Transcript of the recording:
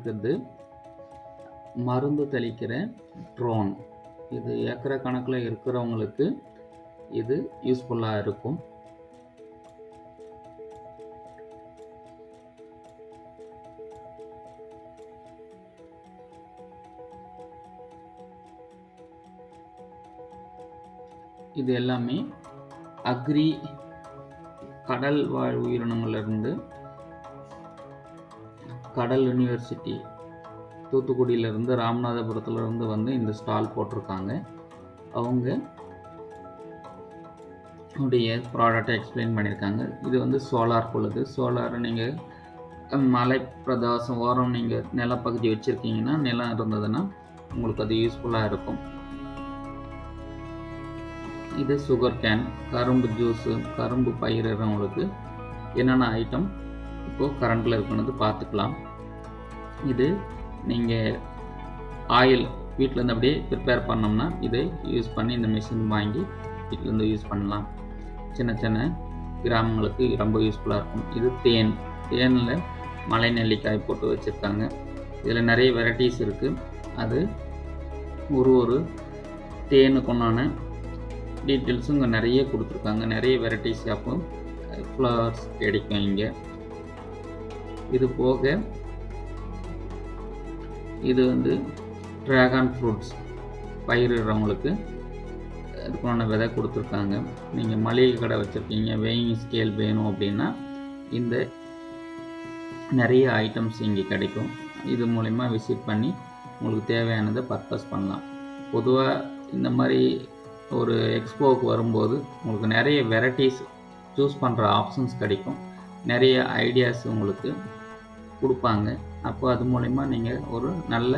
இருக்கிறது மருந்து தெளிக்கிற ட்ரோன். இது ஏக்கர் கணக்கில் இருக்கிறவங்களுக்கு இது யூஸ்ஃபுல்லாக இருக்கும். இது எல்லாமே அக்ரி கடல் வாழ் உயிரினங்களிலிருந்து கடல் யூனிவர்சிட்டி தூத்துக்குடியிலேருந்து ராமநாதபுரத்துலேருந்து வந்து இந்த ஸ்டால் போட்டிருக்காங்க. அவங்க உடைய ப்ராடக்டை எக்ஸ்பிளைன் பண்ணியிருக்காங்க. இது வந்து சோலார் பொழுது சோலார் நீங்கள் மலை பிரதேசம் ஓரம் நீங்கள் நிலப்பகுதி வச்சுருக்கீங்கன்னா, நிலம் இருந்ததுன்னா உங்களுக்கு அது யூஸ்ஃபுல்லாக இருக்கும். இது சுகர் கேன், கரும்பு ஜூஸு, கரும்பு பயிரிடுறவங்களுக்கு என்னென்ன ஐட்டம் இப்போது கரண்டில் இருக்குன்னு பார்த்துக்கலாம். இது நீங்கள் ஆயில் வீட்டிலேருந்து அப்படியே ப்ரிப்பேர் பண்ணோம்னா இதை யூஸ் பண்ணி இந்த மிஷின் வாங்கி வீட்டிலேருந்து யூஸ் பண்ணலாம். சின்ன சின்ன கிராமங்களுக்கு ரொம்ப யூஸ்ஃபுல்லாக இருக்கும். இது தேனில் மலை நெல்லிக்காய் போட்டு வச்சுருக்காங்க. இதில் நிறைய வெரைட்டிஸ் இருக்குது. அது ஒரு தேனுக்குண்டான டீட்டெயில்ஸும் இங்கே நிறைய கொடுத்துருக்காங்க. நிறைய வெரைட்டிஸ் அப்போ ஃப்ளவர்ஸ் கிடைக்கும் இங்கே. இது போக இது வந்து ட்ராகன் ஃப்ரூட்ஸ் பயிரிடுறவங்களுக்கு அதுக்கான விதை கொடுத்துருக்காங்க. நீங்கள் மளிகை கடை வச்சுருக்கீங்க, வெயிங் ஸ்கேல் வேணும் அப்படின்னா இந்த நிறைய ஐட்டம்ஸ் இங்கே கிடைக்கும். இது மூலிமா விசிட் பண்ணி உங்களுக்கு தேவையானதை பர்பஸ் பண்ணலாம். பொதுவாக இந்த மாதிரி ஒரு எக்ஸ்போவுக்கு வரும்போது உங்களுக்கு நிறைய வெரைட்டிஸ் சூஸ் பண்ணுற ஆப்ஷன்ஸ் கிடைக்கும். நிறைய ஐடியாஸ் உங்களுக்கு கொடுப்பாங்க. அப்போ அது மூலிமா நீங்கள் ஒரு நல்ல